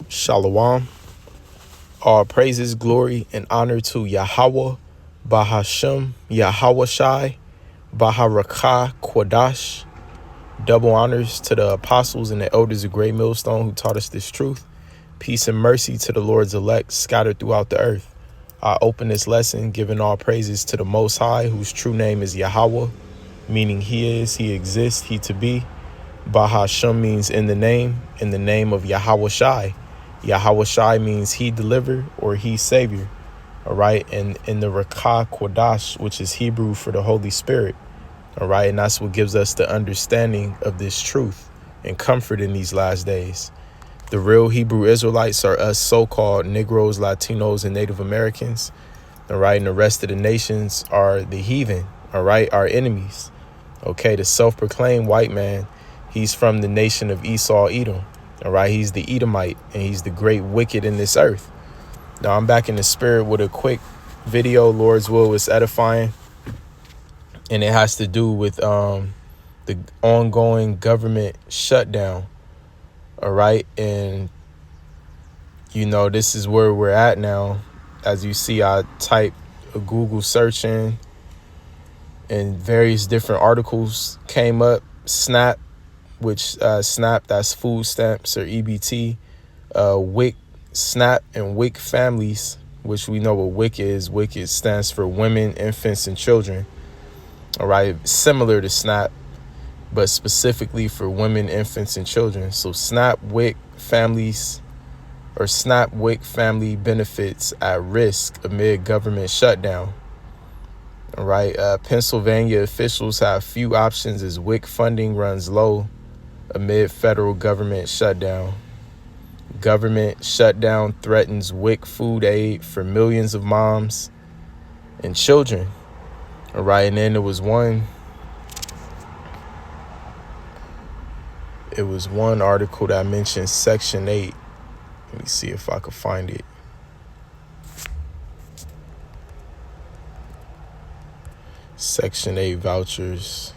Shalom. All praises, glory, and honor to Yahweh, Bahashem, Yahweh Shai, Baharakah, Quadash. Double honors to the apostles and the elders of Great Millstone who taught us this truth. Peace and mercy to the Lord's elect scattered throughout the earth. I open this lesson giving all praises to the Most High, whose true name is Yahweh, meaning He is, He exists, He to be. Bahashem means in the name of Yahweh Shai. Yahweh Shai means He deliver or He savior. All right. And in the Rakah Quadash, which is Hebrew for the Holy Spirit. All right. And that's what gives us the understanding of this truth and comfort in these last days. The real Hebrew Israelites are us so-called Negroes, Latinos, and Native Americans. All right. And the rest of the nations are the heathen. All right. Our enemies. Okay. The self-proclaimed white man, he's from the nation of Esau, Edom. All right. He's the Edomite and he's the great wicked in this earth. Now I'm back in the spirit with a quick video. Lord's will is edifying. And it has to do with the ongoing government shutdown. All right. And, you know, this is where we're at now. As you see, I type a Google search in and various different articles came up. SNAP, which SNAP, that's food stamps or EBT, WIC, SNAP and WIC families, which we know what WIC is. WIC stands for women, infants, and children. All right, similar to SNAP, but specifically for women, infants, and children. So SNAP WIC families or SNAP WIC family benefits at risk amid government shutdown. All right, Pennsylvania officials have few options as WIC funding runs low amid federal government shutdown. Government shutdown threatens WIC food aid for millions of moms and children. All right, and then there was one article that mentioned Section 8. Let me see if I can find it. Section 8 vouchers.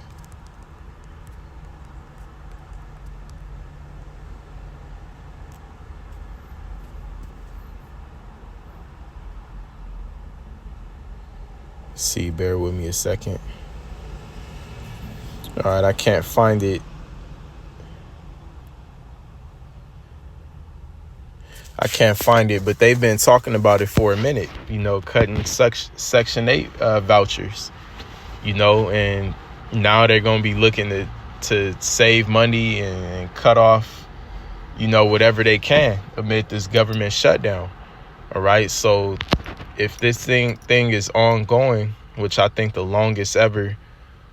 See, bear with me a second. All right, I can't find it. But they've been talking about it for a minute, you know, cutting Section 8 vouchers, you know, and now they're going to be looking to save money and cut off, you know, whatever they can amid this government shutdown. All right. So if this thing is ongoing, which I think the longest ever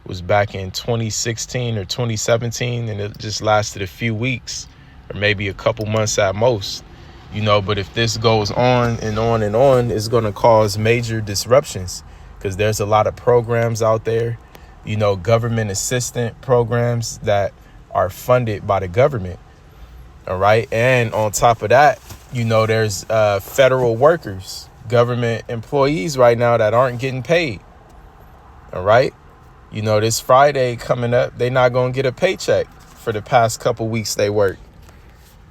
was back in 2016 or 2017, and it just lasted a few weeks or maybe a couple months at most, you know, but if this goes on and on and on, it's going to cause major disruptions because there's a lot of programs out there, you know, government assistant programs that are funded by the government. All right. And on top of that, you know, there's federal workers, government employees right now that aren't getting paid. All right. You know, this Friday coming up, they're not going to get a paycheck for the past couple weeks they worked.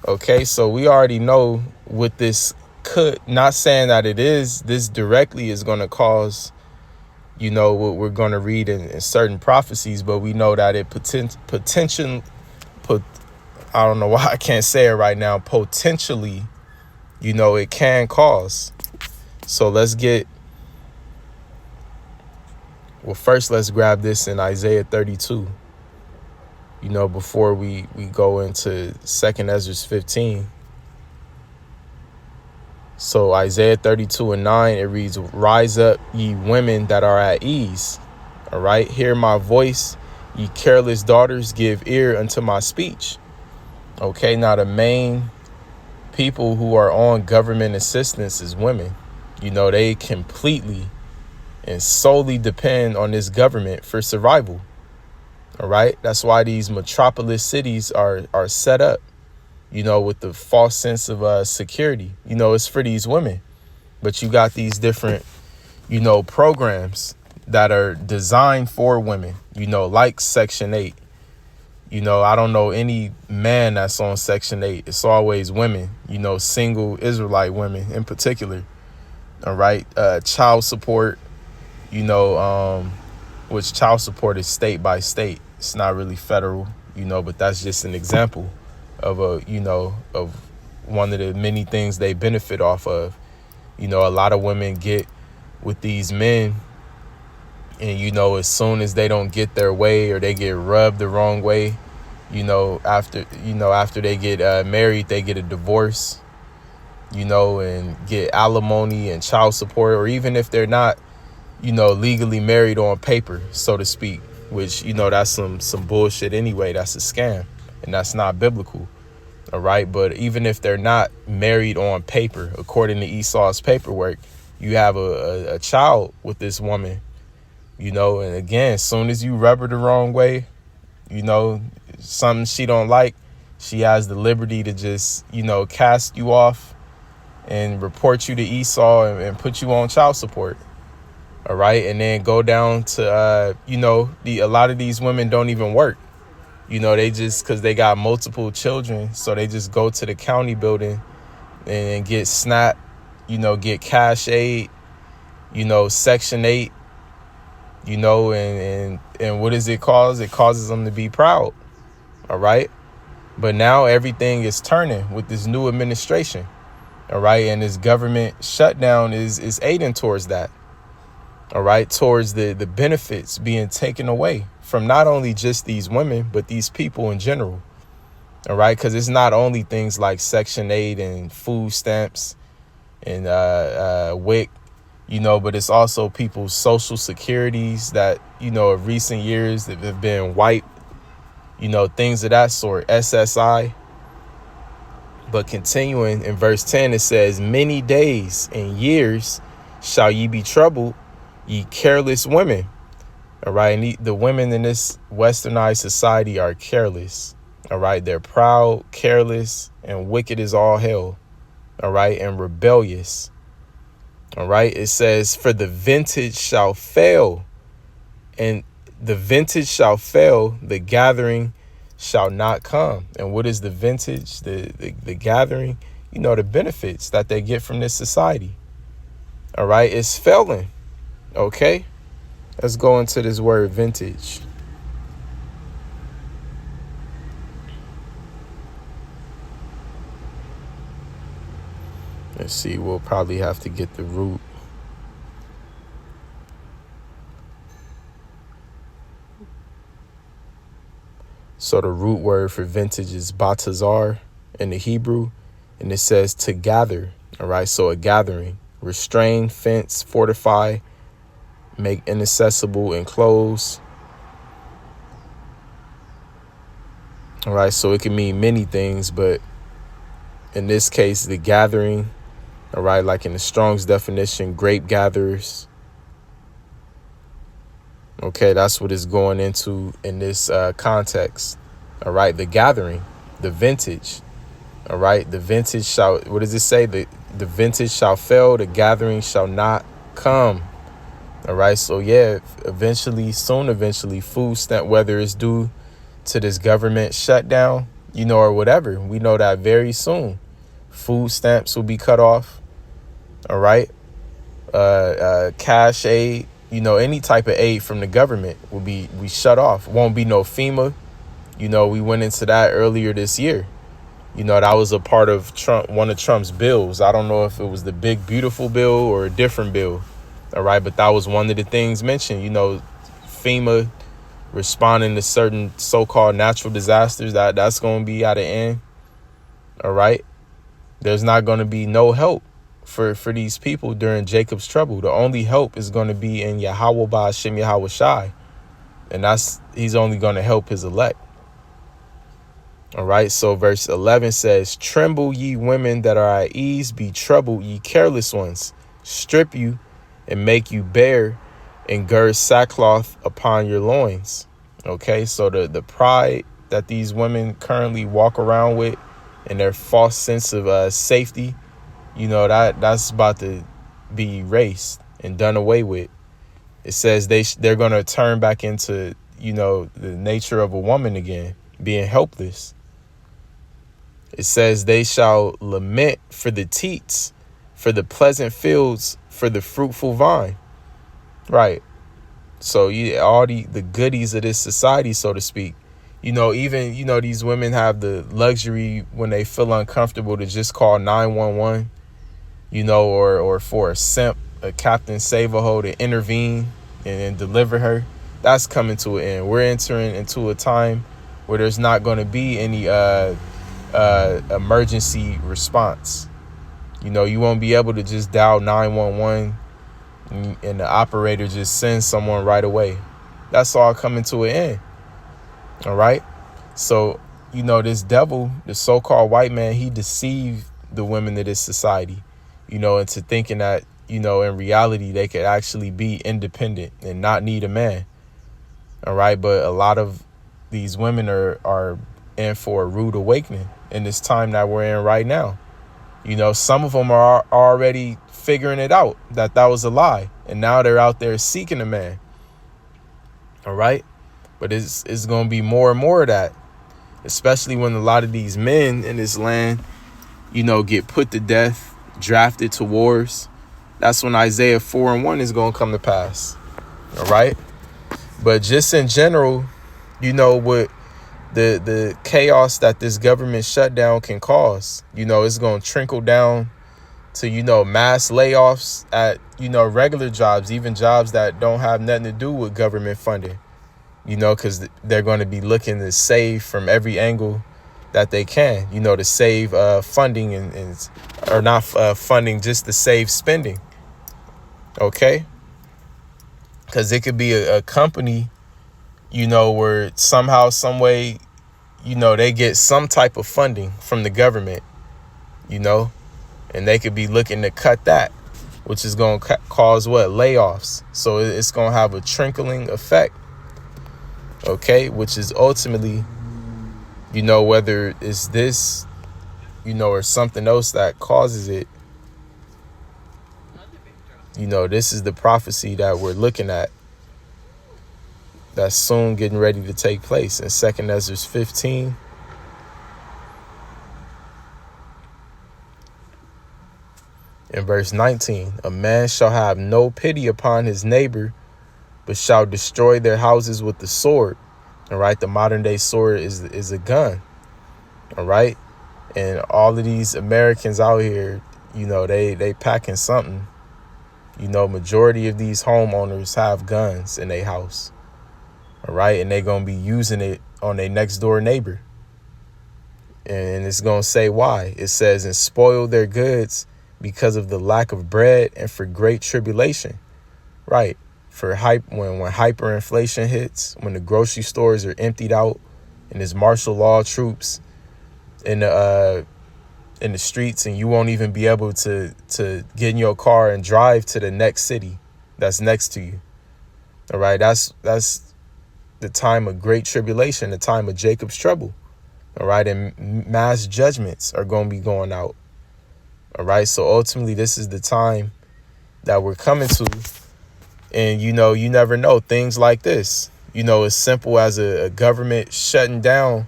OK, so we already know what this could, not saying that it is, this directly is going to cause, you know, what we're going to read in certain prophecies. But we know that it I don't know why I can't say it right now. Potentially, you know, it can cause. So let's grab this in Isaiah 32, you know, before we go into 2nd Ezra 15. So Isaiah 32:9, it reads, "Rise up, ye women that are at ease. All right. Hear my voice, ye careless daughters, give ear unto my speech." Okay. Now the main people who are on government assistance is women. You know, they completely and solely depend on this government for survival. All right. That's why these metropolis cities are set up, you know, with the false sense of security. You know, it's for these women. But you got these different, you know, programs that are designed for women, you know, like Section 8, I don't know any man that's on Section 8. It's always women, single Israelite women in particular. All right. Child support, which child support is state by state. It's not really federal, but that's just an example of of one of the many things they benefit off of. A lot of women get with these men, and as soon as they don't get their way or they get rubbed the wrong way, after they get married, they get a divorce, and get alimony and child support, or even if they're not, legally married on paper, so to speak, which, that's some bullshit anyway. That's a scam, and that's not biblical. All right. But even if they're not married on paper, according to Esau's paperwork, you have a child with this woman, and again, as soon as you rub her the wrong way, something she don't like, she has the liberty to just, cast you off and report you to Esau and put you on child support. All right. And then go down to, a lot of these women don't even work. They just, because they got multiple children, so they just go to the county building and get SNAP, get cash aid, Section 8, and what does it cause? It causes them to be proud. All right. But now everything is turning with this new administration. All right. And this government shutdown is aiding towards that. All right. Towards the benefits being taken away from not only just these women, but these people in general. All right. Because it's not only things like Section 8 and food stamps and WIC, but it's also people's social securities that, of recent years that have been wiped, things of that sort, SSI. But continuing in verse 10, it says, many days and years shall ye be troubled, ye careless women. All right. And the women in this westernized society are careless. All right. They're proud, careless, and wicked as all hell. All right. And rebellious. All right. It says, for the vintage shall fail, and the vintage shall fail, the gathering shall not come. And what is the vintage? The gathering, the benefits that they get from this society. All right. It's failing. Okay. Let's go into this word vintage. Let's see. We'll probably have to get the root. So the root word for vintage is batazar in the Hebrew, and it says to gather. All right. So a gathering, restrain, fence, fortify, make inaccessible, enclose. All right. So it can mean many things, but in this case, the gathering. All right. Like in the Strong's definition, grape gatherers. Okay. That's what it's going into in this context. All right. The gathering, the vintage. All right. The vintage shall, what does it say? The vintage shall fail. The gathering shall not come. All right. So, yeah, eventually, food stamp, whether it's due to this government shutdown, or whatever, we know that very soon food stamps will be cut off. All right. Cash aid, any type of aid from the government will be shut off. Won't be no FEMA. We went into that earlier this year. That was a part of one of Trump's bills. I don't know if it was the big, beautiful bill or a different bill. All right. But that was one of the things mentioned, FEMA responding to certain so-called natural disasters, that's going to be at an end. All right. There's not going to be no help for these people during Jacob's trouble. The only help is going to be in Yahweh Ba'ashem Yahweh Shai. And he's only going to help his elect. All right. So verse 11 says, tremble ye women that are at ease, be troubled ye careless ones, strip you and make you bare, and gird sackcloth upon your loins. Okay. So the pride that these women currently walk around with and their false sense of safety, that's about to be erased and done away with. It says they're going to turn back into, the nature of a woman again. being helpless. It says they shall lament for the teats, for the pleasant fields, for the fruitful vine. Right. So all the goodies of this society, so to speak. Even, these women have the luxury when they feel uncomfortable to just call 911, or for a simp, a Captain Save-A-Ho to intervene and deliver her. That's coming to an end. We're entering into a time where there's not going to be any emergency response. You won't be able to just dial 911 and the operator just sends someone right away. That's all coming to an end. All right. So, this devil, the so-called white man, he deceived the women of this society, into thinking that, in reality, they could actually be independent and not need a man. All right. But a lot of these women are in for a rude awakening in this time that we're in right now. Some of them are already figuring it out that was a lie. And now they're out there seeking a man. All right. But it's going to be more and more of that, especially when a lot of these men in this land, get put to death, drafted to wars. That's when Isaiah 4:1 is going to come to pass. All right. But just in general, what the chaos that this government shutdown can cause, it's going to trickle down to, mass layoffs at, regular jobs, even jobs that don't have nothing to do with government funding. Because they're going to be looking to save from every angle that they can, to save funding or not funding, just to save spending. OK, because it could be a company, where somehow, some way, they get some type of funding from the government, and they could be looking to cut that, which is going to cause what? Layoffs. So it's going to have a trickling effect. Okay, which is ultimately, whether it's this, or something else that causes it, this is the prophecy that we're looking at that's soon getting ready to take place in 2 Ezra 15. In verse 19, a man shall have no pity upon his neighbor, but shall destroy their houses with the sword. All right. The modern day sword is a gun. All right. And all of these Americans out here, they packing something. Majority of these homeowners have guns in their house. All right. And they're going to be using it on their next door neighbor. And it's going to say why. It says, and spoil their goods because of the lack of bread and for great tribulation. Right. For when hyperinflation hits, when the grocery stores are emptied out and there's martial law troops in the streets, and you won't even be able to get in your car and drive to the next city that's next to you. All right. That's the time of great tribulation, the time of Jacob's trouble. All right. And mass judgments are going to be going out. All right. So ultimately, this is the time that we're coming to. And, you never know things like this, as simple as a government shutting down,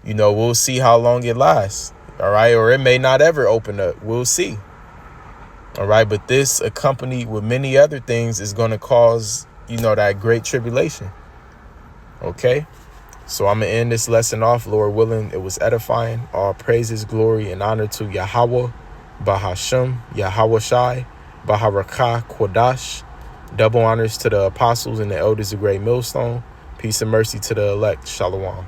we'll see how long it lasts. All right. Or it may not ever open up. We'll see. All right. But this, accompanied with many other things, is going to cause, that great tribulation. OK, so I'm going to end this lesson off. Lord willing, it was edifying. All praises, glory, and honor to Yahweh, Bahashem, Yahweh Shai, Baharakah, Kodash. Double honors to the apostles and the elders of Great Millstone. Peace and mercy to the elect. Shalom.